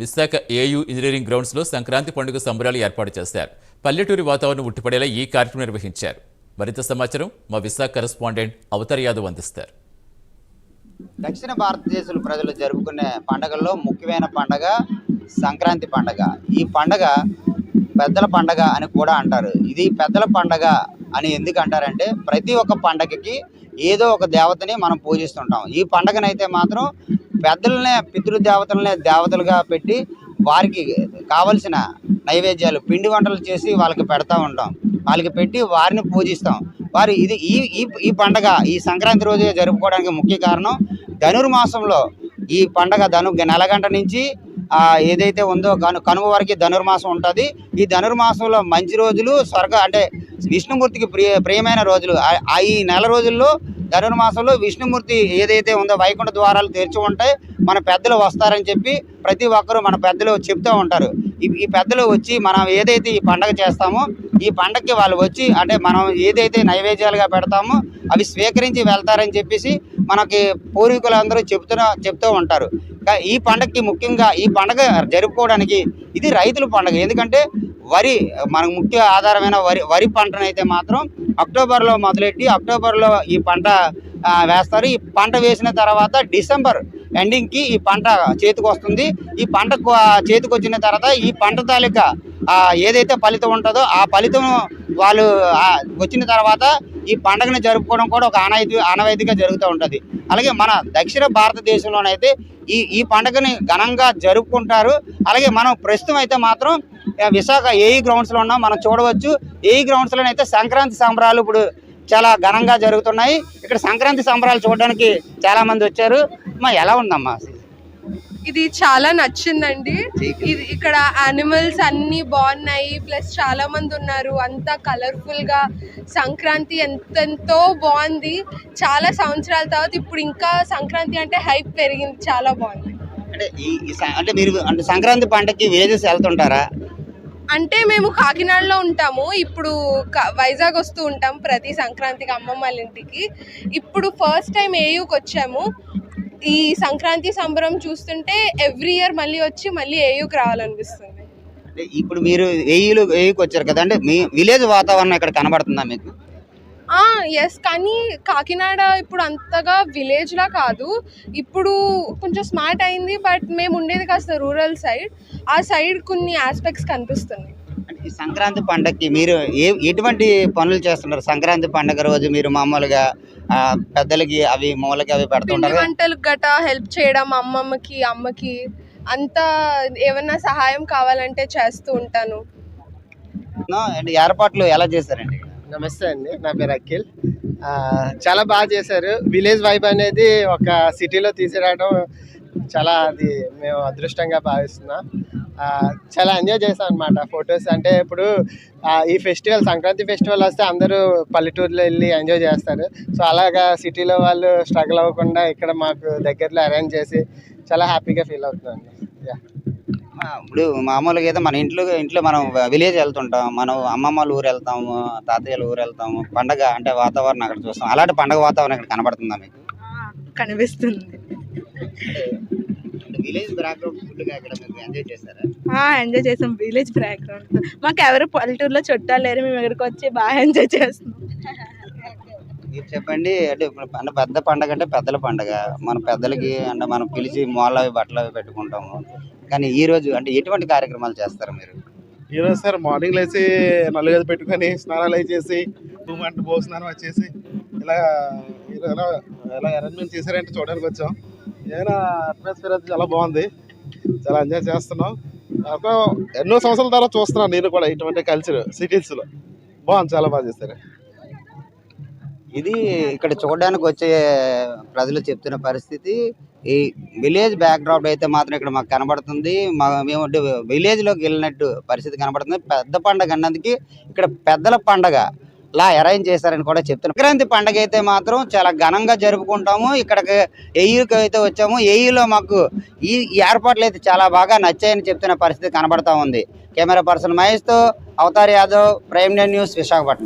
Visakha AU engineering గ్రౌండ్స్లో సంక్రాంతి పండుగ సంబరాలు ఏర్పాటు చేశారు. పల్లెటూరి వాతావరణం ఉట్టిపడేలా ఈ కార్యక్రమం నిర్వహించారు. మరింత సమాచారం మా విశాఖ కరెస్పాండెంట్ అవతార్ యాదవ్ అందిస్తారు. దక్షిణ భారతదేశంలో ప్రజలు జరుపుకునే పండుగల్లో ముఖ్యమైన పండుగ సంక్రాంతి పండుగ. ఈ పండుగ పెద్దల పండుగ అని కూడా అంటారు. ఇది పెద్దల పండుగ అని ఎందుకు అంటారంటే ప్రతి ఒక్క పండగకి ఏదో ఒక దేవతని మనం పూజిస్తుంటాం. ఈ పండుగనైతే మాత్రం పెద్దలనే పితృదేవతలనే దేవతలుగా పెట్టి వారికి కావలసిన నైవేద్యాలు పిండి వంటలు చేసి వాళ్ళకి పెడతా ఉంటాం. వాళ్ళకి పెట్టి వారిని పూజిస్తాం. వారు ఇది ఈ పండగ ఈ సంక్రాంతి రోజు జరుపుకోవడానికి ముఖ్య కారణం ధనుర్మాసంలో ఈ పండగ నెలగంట నుంచి ఏదైతే ఉందో కనుమ వరకు ధనుర్మాసం ఉంటుంది. ఈ ధనుర్మాసంలో మంచి రోజులు అంటే విష్ణుమూర్తికి ప్రియమైన రోజులు. ఈ నెల రోజుల్లో ధనుర్మాసంలో విష్ణుమూర్తి ఏదైతే ఉందో వైకుంఠ ద్వారాలు తెరిచి ఉంటాయి. మన పెద్దలు వస్తారని చెప్పి ప్రతి ఒక్కరూ మన పెద్దలు చెప్తూ ఉంటారు. ఈ పెద్దలు వచ్చి మనం ఏదైతే ఈ పండగ చేస్తామో ఈ పండగకి వాళ్ళు వచ్చి అంటే మనం ఏదైతే నైవేద్యాలుగా పెడతామో అవి స్వీకరించి వెళ్తారని చెప్పేసి మనకి పూర్వీకులందరూ చెప్తూ ఉంటారు. ఈ పండగకి ముఖ్యంగా ఈ పండగ జరుపుకోవడానికి ఇది రైతుల పండుగ. ఎందుకంటే వరి మనకు ముఖ్య ఆధారమైన వరి పంటనైతే మాత్రం అక్టోబర్లో మొదలెట్టి అక్టోబర్లో ఈ పంట వేస్తారు. ఈ పంట వేసిన తర్వాత డిసెంబర్ ఎండింగ్కి ఈ పంట చేతికి వస్తుంది. ఈ పంట చేతికి వచ్చిన తర్వాత ఈ పంట తాలూకా ఏదైతే ఫలితం ఉంటుందో ఆ ఫలితం వాళ్ళు వచ్చిన తర్వాత ఈ పండుగను జరుపుకోవడం కూడా ఒక ఆనవాయితీగా జరుగుతూ ఉంటుంది. అలాగే మన దక్షిణ భారతదేశంలోనైతే ఈ పండుగని ఘనంగా జరుపుకుంటారు. అలాగే మనం ప్రస్తుతం అయితే మాత్రం విశాఖ ఏఈ గ్రౌండ్స్లో ఉన్నాం. మనం చూడవచ్చు ఏఈ గ్రౌండ్స్లోనైతే సంక్రాంతి సంబరాలు ఇప్పుడు చాలా ఘనంగా జరుగుతున్నాయి. ఇక్కడ సంక్రాంతి సంబరాలు చూడడానికి చాలా మంది వచ్చారు. ఎలా ఉందమ్మా? ఇది చాలా నచ్చిందండి. ఇది ఇక్కడ యానిమల్స్ అన్ని బాగున్నాయి, ప్లస్ చాలా మంది ఉన్నారు, అంతా కలర్ఫుల్ గా. సంక్రాంతి ఎంతెంతో బాగుంది. చాలా సంవత్సరాల తర్వాత ఇప్పుడు ఇంకా సంక్రాంతి అంటే హైప్ పెరిగింది. చాలా బాగుంది. అంటే మీరు అంటే సంక్రాంతి పంటకి విలేజెస్ వెళ్తుంటారా? అంటే మేము కాకినాడలో ఉంటాము. ఇప్పుడు వైజాగ్ వస్తూ ఉంటాం ప్రతి సంక్రాంతికి అమ్మమ్మ వాళ్ళ ఇంటికి. ఇప్పుడు ఫస్ట్ టైం ఏయూకి వచ్చాము. ఈ సంక్రాంతి సంబరం చూస్తుంటే ఎవ్రీ ఇయర్ మళ్ళీ వచ్చి మళ్ళీ ఏయూకి రావాలనిపిస్తుంది. ఇప్పుడు మీరు ఏయూకి వచ్చారు కదా, అంటే మీ విలేజ్ వాతావరణం ఇక్కడ కనబడుతుందా మీకు? ఎస్, కానీ కాకినాడ ఇప్పుడు అంతగా విలేజ్లా కాదు. ఇప్పుడు కొంచెం స్మార్ట్ అయింది. బట్ మేము ఉండేది కాస్త రూరల్ సైడ్. ఆ సైడ్ కొన్ని ఆస్పెక్ట్స్ కనిపిస్తున్నాయి. ఈ సంక్రాంతి పండగకి మీరు ఎటువంటి పనులు చేస్తున్నారు? సంక్రాంతి పండగ రోజు మీరు మామూలుగా పెద్దలకి అవి మూలకి అవి పెడుతుంటారు. వంటలకు గట్టా హెల్ప్ చేయడం అమ్మకి అంతా ఏమన్నా సహాయం కావాలంటే చేస్తూ ఉంటాను. ఏర్పాట్లు ఎలా చేశారండి? నమస్తే అండి, నా పేరు అఖిల్. చాలా బాగా చేశారు. విలేజ్ వైబ్ అనేది ఒక సిటీలో తీసుకురావడం చాలా అది మేము అదృష్టంగా భావిస్తున్నాం. చాలా ఎంజాయ్ చేస్తాం అనమాట. ఫొటోస్ అంటే ఇప్పుడు ఈ ఫెస్టివల్ సంక్రాంతి ఫెస్టివల్ వస్తే అందరూ పల్లెటూరులో వెళ్ళి ఎంజాయ్ చేస్తారు. సో అలాగా సిటీలో వాళ్ళు స్ట్రగుల్ అవ్వకుండా ఇక్కడ మాకు దగ్గరలో అరేంజ్ చేసి చాలా హ్యాపీగా ఫీల్ అవుతుందండి. ఇప్పుడు మామూలుగా అయితే మన ఇంట్లో మనం విలేజ్ వెళ్తుంటాం, మనం అమ్మమ్మల ఊరు వెళ్తాము, తాతయ్యల ఊరు వెళ్తాము. పండగ అంటే వాతావరణం అక్కడ చూస్తాం. అలాంటి పండగ వాతావరణం ఇక్కడ కనబడుతుందా మీకు? కనిపిస్తుంది. విలేజ్ బ్యాక్గ్రౌండ్ ఫుల్గా ఇక్కడ మీకు ఎంజాయ్ చేశారా? ఎంజాయ్ చేసాం. విలేజ్ బ్యాక్గ్రౌండ్ మాకు ఎవరు పల్లెటూరులో చుట్టాలు లేరు. మేము ఇక్కడికి వచ్చి బాగా ఎంజాయ్ చేస్తున్నాం. మీరు చెప్పండి. అంటే ఇప్పుడు పెద్ద పండగ అంటే పెద్దల పండగ. మన పెద్దలకి అంటే మనం పిలిచి మూల బట్టలు అవి పెట్టుకుంటాము. కానీ ఈ రోజు అంటే ఎటువంటి కార్యక్రమాలు చేస్తారు మీరు? ఈరోజు సార్ మార్నింగ్ లేచి నలుగది పెట్టుకొని స్నానాలు అవి చేసి అంటే భోజనం వచ్చేసి ఇలా అరేంజ్మెంట్ చేశారంటే చూడడానికి వచ్చాం. ఏదైనా అట్మాస్ఫియర్ అయితే చాలా బాగుంది. చాలా ఎంజాయ్ చేస్తున్నాం. ఎన్నో సంవత్సరాల తర్వాత చూస్తున్నాను నేను కూడా ఇటువంటి కల్చర్ సిటీస్లో. బాగుంది, చాలా బాగా చేశారు. ఇది ఇక్కడ చూడడానికి వచ్చే ప్రజలు చెప్తున్న పరిస్థితి. ఈ విలేజ్ బ్యాక్డ్రాప్ అయితే మాత్రం ఇక్కడ మాకు కనబడుతుంది. మేము విలేజ్లోకి వెళ్ళినట్టు పరిస్థితి కనబడుతుంది. పెద్ద పండగ అన్నందుకు ఇక్కడ పెద్దల పండగ లా అరేంజ్ చేశారని కూడా చెప్తున్నాం. సంక్రాంతి పండగ అయితే మాత్రం చాలా ఘనంగా జరుపుకుంటాము. ఇక్కడికి ఏయూకి అయితే వచ్చాము. ఏయూలో మాకు ఈ ఏర్పాట్లు అయితే చాలా బాగా నచ్చాయని చెప్తున్న పరిస్థితి కనబడతా ఉంది. కెమెరా పర్సన్ మహేష్తో అవతార్ యాదవ్, ప్రైమ్ న్యూస్, విశాఖపట్నం.